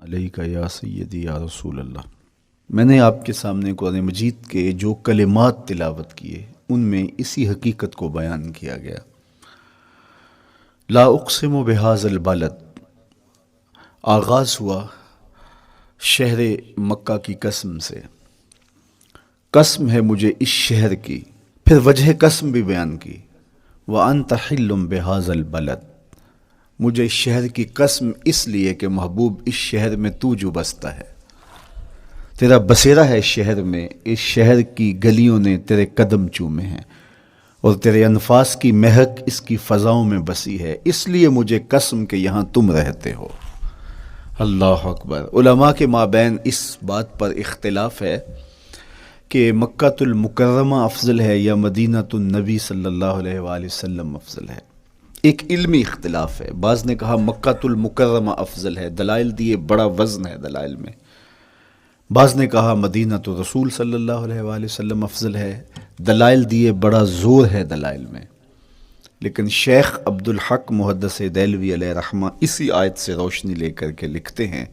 علیک یا سیدی یا رسول اللہ۔ میں نے آپ کے سامنے قرآن مجید کے جو کلمات تلاوت کیے ان میں اسی حقیقت کو بیان کیا گیا۔ لا اقسم بہذا البلد، آغاز ہوا شہر مکہ کی قسم سے، قسم ہے مجھے اس شہر کی، پھر وجہ قسم بھی بیان کی، وانت حل بہذا البلد، مجھے اس شہر کی قسم اس لیے کہ محبوب اس شہر میں تو جو بستا ہے، تیرا بسیرا ہے اس شہر میں، اس شہر کی گلیوں نے تیرے قدم چومے ہیں اور تیرے انفاس کی مہک اس کی فضاؤں میں بسی ہے، اس لیے مجھے قسم کہ یہاں تم رہتے ہو۔ اللہ اکبر۔ علماء کے مابین اس بات پر اختلاف ہے کہ مکہ المکرمہ افضل ہے یا مدینہ النبی صلی اللہ علیہ وآلہ وسلم افضل ہے۔ ایک علمی اختلاف ہے، بعض نے کہا مکہ المکرمہ افضل ہے، دلائل دیے، بڑا وزن ہے دلائل میں۔ بعض نے کہا مدینہ تو رسول صلی اللہ علیہ وآلہ وسلم افضل ہے، دلائل دیے، بڑا زور ہے دلائل میں۔ لیکن شیخ عبد الحق محدث دہلوی علیہ رحمہ اسی آیت سے روشنی لے کر کے لکھتے ہیں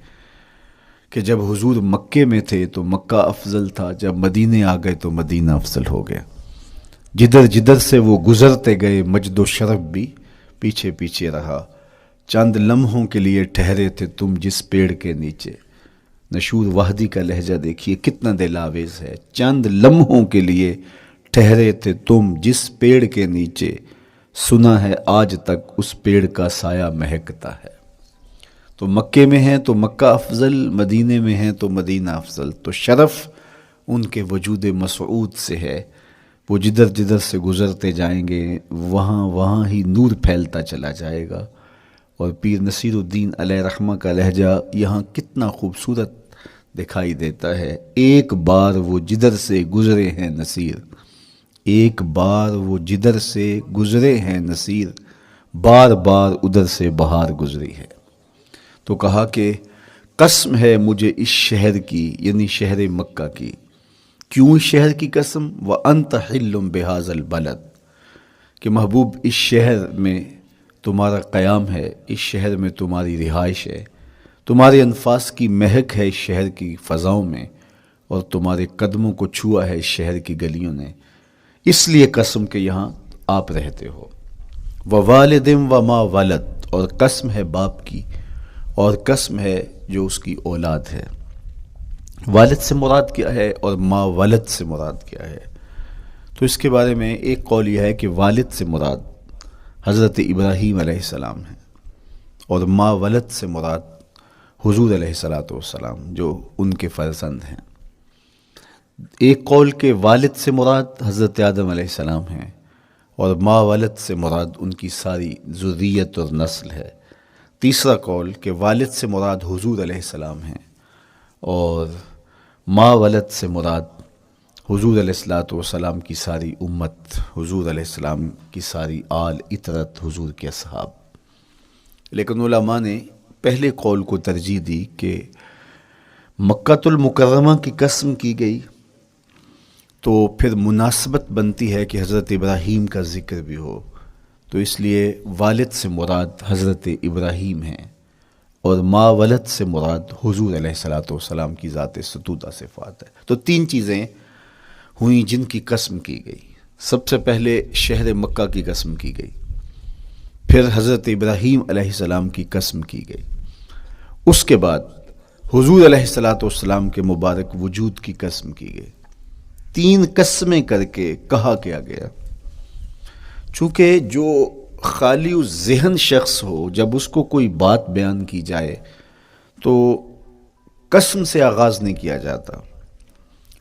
کہ جب حضور مکے میں تھے تو مکہ افضل تھا، جب مدینے آ گئے تو مدینہ افضل ہو گیا۔ جدھر جدھر سے وہ گزرتے گئے مجد و شرف بھی پیچھے پیچھے رہا، چند لمحوں کے لیے ٹھہرے تھے تم جس پیڑ کے نیچے۔ نشور وحدی کا لہجہ دیکھیے کتنا دل آویز ہے، چند لمحوں کے لیے ٹھہرے تھے تم جس پیڑ کے نیچے، سنا ہے آج تک اس پیڑ کا سایہ مہکتا ہے۔ تو مکے میں ہیں تو مکہ افضل، مدینے میں ہیں تو مدینہ افضل۔ تو شرف ان کے وجود مسعود سے ہے، وہ جدھر جدھر سے گزرتے جائیں گے وہاں وہاں ہی نور پھیلتا چلا جائے گا۔ اور پیر نصیر الدین علیہ رحمہ کا لہجہ یہاں کتنا خوبصورت دکھائی دیتا ہے۔ ایک بار وہ جدھر سے گزرے ہیں نصیر، ایک بار وہ جدھر سے گزرے ہیں نصیر، بار بار ادھر سے بہار گزری ہے۔ تو کہا کہ قسم ہے مجھے اس شہر کی، یعنی شہر مکہ کی۔ کیوں اس شہر کی قسم؟ وَأَنْتَ حِلٌّ بِهَذَا الْبَلَدِ، کہ محبوب اس شہر میں تمہارا قیام ہے، اس شہر میں تمہاری رہائش ہے، تمہارے انفاس کی مہک ہے اس شہر کی فضاؤں میں، اور تمہارے قدموں کو چھوا ہے اس شہر کی گلیوں نے، اس لیے قسم کہ یہاں آپ رہتے ہو۔ وَوَالِدٍ وَمَا وَلَدَ، اور قسم ہے باپ کی، اور قسم ہے جو اس کی اولاد ہے۔ والد سے مراد کیا ہے اور ما ولد سے مراد کیا ہے؟ تو اس کے بارے میں ایک قول یہ ہے کہ والد سے مراد حضرت ابراہیم علیہ السلام ہے، اور ما ولد سے مراد حضور علیہ السلام جو ان کے فرزند ہیں۔ ایک قول کہ والد سے مراد حضرت آدم علیہ السلام ہیں، اور ما ولد سے مراد ان کی ساری ذریت اور نسل ہے۔ تیسرا قول کہ والد سے مراد حضور علیہ السلام ہیں، اور ما ولد سے مراد حضور علیہ السلام کی ساری امت، حضور علیہ السلام کی ساری آل اطرت، حضور کے اصحاب۔ لیکن علماء نے پہلے قول کو ترجیح دی کہ مکہ المکرمہ کی قسم کی گئی تو پھر مناسبت بنتی ہے کہ حضرت ابراہیم کا ذکر بھی ہو، تو اس لیے والد سے مراد حضرت ابراہیم ہیں، اور ما ولد سے مراد حضور علیہ السلام کی ذات ستودہ صفات ہے۔ تو تین چیزیں ہوئیں جن کی قسم کی گئی۔ سب سے پہلے شہر مکہ کی قسم کی گئی، پھر حضرت ابراہیم علیہ السلام کی قسم کی گئی، اس کے بعد حضور علیہ السلام کے مبارک وجود کی قسم کی گئی۔ تین قسمیں کر کے کہا کیا گیا، چونکہ جو خالی ذہن شخص ہو، جب اس کو کوئی بات بیان کی جائے تو قسم سے آغاز نہیں کیا جاتا۔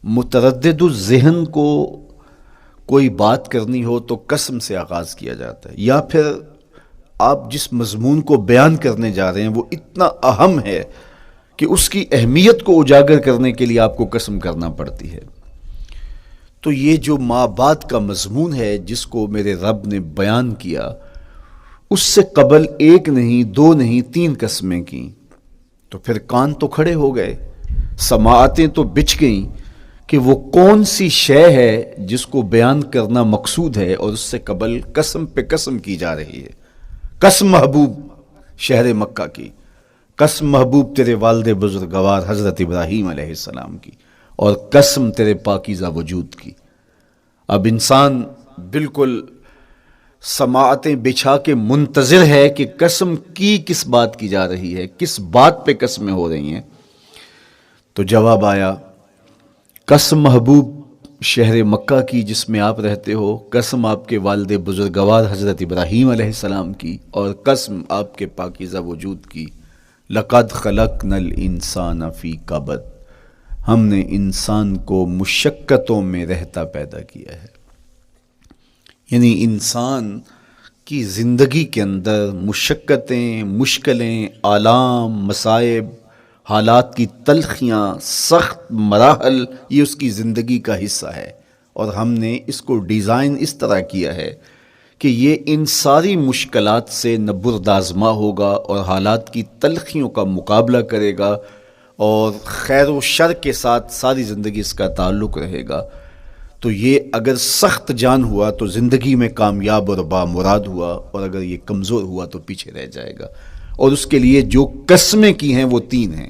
متردد الذہن کو کوئی بات کرنی ہو تو قسم سے آغاز کیا جاتا ہے، یا پھر آپ جس مضمون کو بیان کرنے جا رہے ہیں وہ اتنا اہم ہے کہ اس کی اہمیت کو اجاگر کرنے کے لیے آپ کو قسم کرنا پڑتی ہے۔ تو یہ جو ما بعد کا مضمون ہے جس کو میرے رب نے بیان کیا، اس سے قبل ایک نہیں، دو نہیں، تین قسمیں کی، تو پھر کان تو کھڑے ہو گئے، سماعتیں تو بچھ گئیں کہ وہ کون سی شے ہے جس کو بیان کرنا مقصود ہے، اور اس سے قبل قسم پہ قسم کی جا رہی ہے۔ قسم محبوب شہر مکہ کی، قسم محبوب تیرے والد بزرگوار حضرت ابراہیم علیہ السلام کی، اور قسم تیرے پاکیزہ وجود کی۔ اب انسان بالکل سماعتیں بچھا کے منتظر ہے کہ قسم کی کس بات کی جا رہی ہے، کس بات پہ قسمیں ہو رہی ہیں۔ تو جواب آیا، قسم محبوب شہر مکہ کی جس میں آپ رہتے ہو، قسم آپ کے والد بزرگوار حضرت ابراہیم علیہ السلام کی، اور قسم آپ کے پاکیزہ وجود کی، لقد خلقنا الانسان فی کبد، ہم نے انسان کو مشقتوں میں رہتا پیدا کیا ہے۔ یعنی انسان کی زندگی کے اندر مشقتیں، مشکلیں، آلام، مصائب، حالات کی تلخیاں، سخت مراحل، یہ اس کی زندگی کا حصہ ہے، اور ہم نے اس کو ڈیزائن اس طرح کیا ہے کہ یہ ان ساری مشکلات سے نہ بردآزما ہوگا اور حالات کی تلخیوں کا مقابلہ کرے گا، اور خیر و شر کے ساتھ ساری زندگی اس کا تعلق رہے گا۔ تو یہ اگر سخت جان ہوا تو زندگی میں کامیاب اور بامراد ہوا، اور اگر یہ کمزور ہوا تو پیچھے رہ جائے گا۔ اور اس کے لیے جو قسمیں کی ہیں وہ تین ہیں۔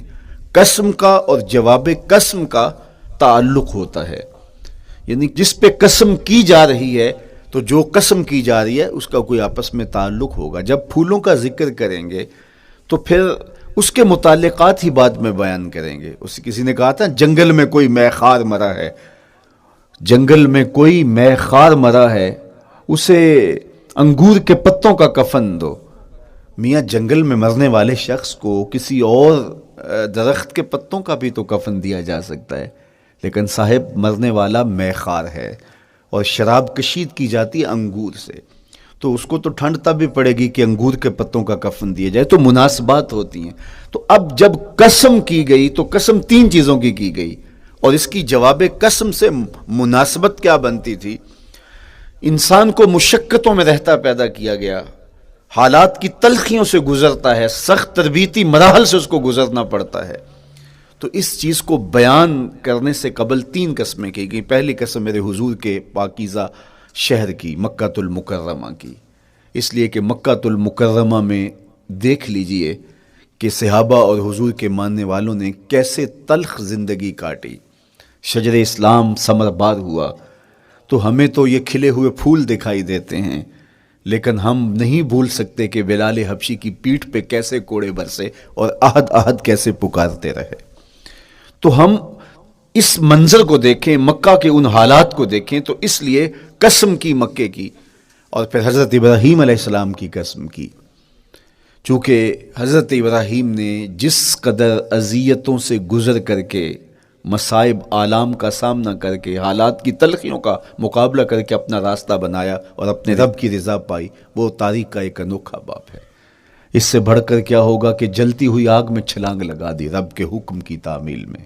قسم کا اور جواب قسم کا تعلق ہوتا ہے، یعنی جس پہ قسم کی جا رہی ہے تو جو قسم کی جا رہی ہے اس کا کوئی آپس میں تعلق ہوگا۔ جب پھولوں کا ذکر کریں گے تو پھر اس کے متعلقات ہی بعد میں بیان کریں گے۔ کسی نے کہا تھا جنگل میں کوئی مے خار مرا ہے، جنگل میں کوئی مے خار مرا ہے، اسے انگور کے پتوں کا کفن دو۔ میاں جنگل میں مرنے والے شخص کو کسی اور درخت کے پتوں کا بھی تو کفن دیا جا سکتا ہے، لیکن صاحب مرنے والا مے خار ہے، اور شراب کشید کی جاتی ہے انگور سے، تو اس کو تو ٹھنڈ تب بھی پڑے گی کہ انگور کے پتوں کا کفن دیا جائے۔ تو مناسبات ہوتی ہیں۔ تو اب جب قسم کی گئی تو قسم تین چیزوں کی گئی، اور اس کی جواب قسم سے مناسبت کیا بنتی تھی؟ انسان کو مشقتوں میں رہتا پیدا کیا گیا، حالات کی تلخیوں سے گزرتا ہے، سخت تربیتی مراحل سے اس کو گزرنا پڑتا ہے۔ تو اس چیز کو بیان کرنے سے قبل تین قسمیں کی گئی۔ پہلی قسم میرے حضور کے پاکیزہ شہر کی، مکہ المکرمہ کی، اس لیے کہ مکہ المکرمہ میں دیکھ لیجئے کہ صحابہ اور حضور کے ماننے والوں نے کیسے تلخ زندگی کاٹی۔ شجر اسلام ثمر بار ہوا تو ہمیں تو یہ کھلے ہوئے پھول دکھائی دیتے ہیں، لیکن ہم نہیں بھول سکتے کہ بلال حبشی کی پیٹھ پہ کیسے کوڑے برسے اور احد احد کیسے پکارتے رہے۔ تو ہم اس منظر کو دیکھیں، مکہ کے ان حالات کو دیکھیں، تو اس لیے قسم کی مکے کی، اور پھر حضرت ابراہیم علیہ السلام کی قسم کی، چونکہ حضرت ابراہیم نے جس قدر اذیتوں سے گزر کر کے، مصائب آلام کا سامنا کر کے، حالات کی تلخیوں کا مقابلہ کر کے اپنا راستہ بنایا اور اپنے رب کی رضا پائی، وہ تاریخ کا ایک انوکھا باب ہے۔ اس سے بڑھ کر کیا ہوگا کہ جلتی ہوئی آگ میں چھلانگ لگا دی رب کے حکم کی تعمیل میں،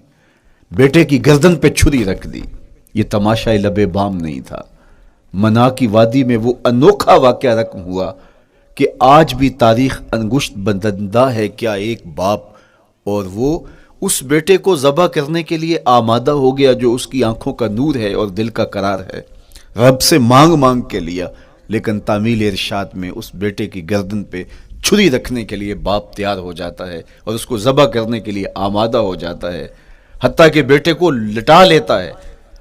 بیٹے کی گردن پہ چھری رکھ دی۔ یہ تماشائے لب بام نہیں تھا، منا کی وادی میں وہ انوکھا واقعہ رقم ہوا کہ آج بھی تاریخ انگشت بدندہ ہے کیا ایک باپ، اور وہ اس بیٹے کو ذبح کرنے کے لیے آمادہ ہو گیا جو اس کی آنکھوں کا نور ہے اور دل کا قرار ہے، رب سے مانگ مانگ کے لیا، لیکن تعمیل ارشاد میں اس بیٹے کی گردن پہ چھری رکھنے کے لیے باپ تیار ہو جاتا ہے اور اس کو ذبح کرنے کے لیے آمادہ ہو جاتا ہے، حتیٰ کہ بیٹے کو لٹا لیتا ہے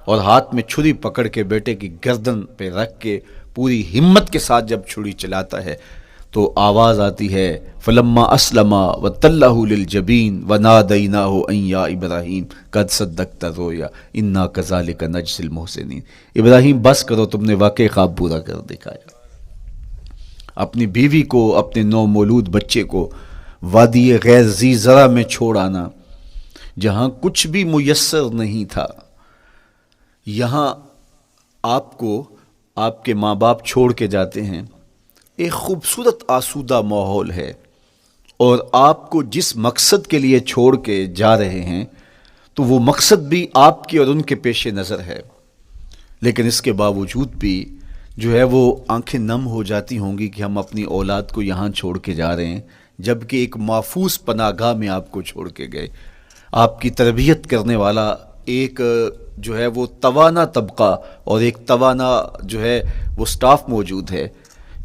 اور ہاتھ میں چھری پکڑ کے بیٹے کی گردن پہ رکھ کے پوری ہمت کے ساتھ جب چھری چلاتا ہے تو آواز آتی ہے فلما اسلما وتلہ للجبین ونادیناہ ان یا ابراہیم قد صدقت الرؤیا انا کذالک نجزی المحسنین۔ ابراہیم بس کرو، تم نے واقعی خواب پورا کر دکھایا۔ اپنی بیوی کو، اپنے نو مولود بچے کو وادی غیر ذی زرع میں چھوڑ آنا، جہاں کچھ بھی میسر نہیں تھا، یہاں آپ کو آپ کے ماں باپ چھوڑ کے جاتے ہیں، ایک خوبصورت آسودہ ماحول ہے، اور آپ کو جس مقصد کے لیے چھوڑ کے جا رہے ہیں تو وہ مقصد بھی آپ کے اور ان کے پیش نظر ہے، لیکن اس کے باوجود بھی جو ہے وہ آنکھیں نم ہو جاتی ہوں گی کہ ہم اپنی اولاد کو یہاں چھوڑ کے جا رہے ہیں، جبکہ ایک محفوظ پناہ گاہ میں آپ کو چھوڑ کے گئے۔ آپ کی تربیت کرنے والا ایک جو ہے وہ توانا طبقہ اور ایک توانا جو ہے وہ سٹاف موجود ہے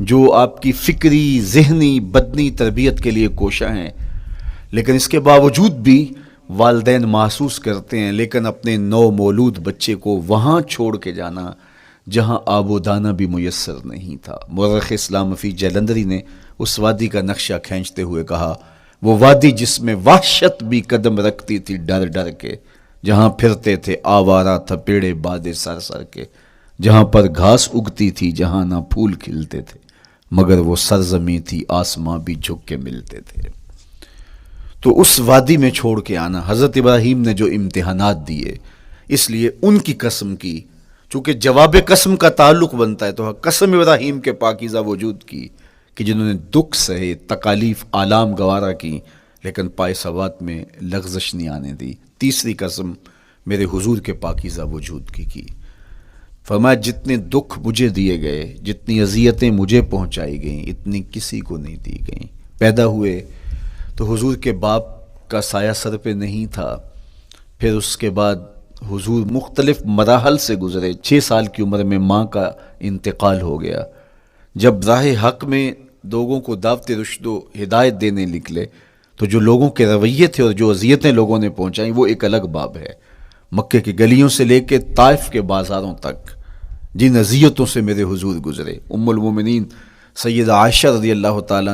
جو آپ کی فکری، ذہنی، بدنی تربیت کے لیے کوشاں ہیں، لیکن اس کے باوجود بھی والدین محسوس کرتے ہیں لیکن اپنے نو مولود بچے کو وہاں چھوڑ کے جانا جہاں آب و دانہ بھی میسر نہیں تھا۔ مورخ اسلام فی جلندری نے اس وادی کا نقشہ کھینچتے ہوئے کہا، وہ وادی جس میں وحشت بھی قدم رکھتی تھی ڈر ڈر کے، جہاں پھرتے تھے آوارہ تھپیڑے بادے سر سر کے، جہاں پر گھاس اگتی تھی جہاں نہ پھول کھلتے تھے، مگر وہ سرزمیں تھی آسماں بھی جھک کے ملتے تھے۔ تو اس وادی میں چھوڑ کے آنا، حضرت ابراہیم نے جو امتحانات دیے، اس لیے ان کی قسم کی، چونکہ جواب قسم کا تعلق بنتا ہے، تو قسم ابراہیم کے پاکیزہ وجود کی کہ جنہوں نے دکھ سہے، تکالیف آلام گوارا کی، لیکن پائے ثبات میں لغزش نہیں آنے دی۔ تیسری قسم میرے حضور کے پاکیزہ وجود کی فرمایا جتنے دکھ مجھے دیے گئے، جتنی اذیتیں مجھے پہنچائی گئیں، اتنی کسی کو نہیں دی گئیں۔ پیدا ہوئے تو حضور کے باپ کا سایہ سر پہ نہیں تھا، پھر اس کے بعد حضور مختلف مراحل سے گزرے۔ 6 سال کی عمر میں ماں کا انتقال ہو گیا۔ جب راہ حق میں لوگوں کو دعوت رشد و ہدایت دینے نکلے تو جو لوگوں کے رویے تھے اور جو اذیتیں لوگوں نے پہنچائیں وہ ایک الگ باب ہے۔ مکے کی گلیوں سے لے کے طائف کے بازاروں تک جن اذیتوں سے میرے حضور گزرے، ام المومنین سیدہ عائشہ رضی اللہ تعالیٰ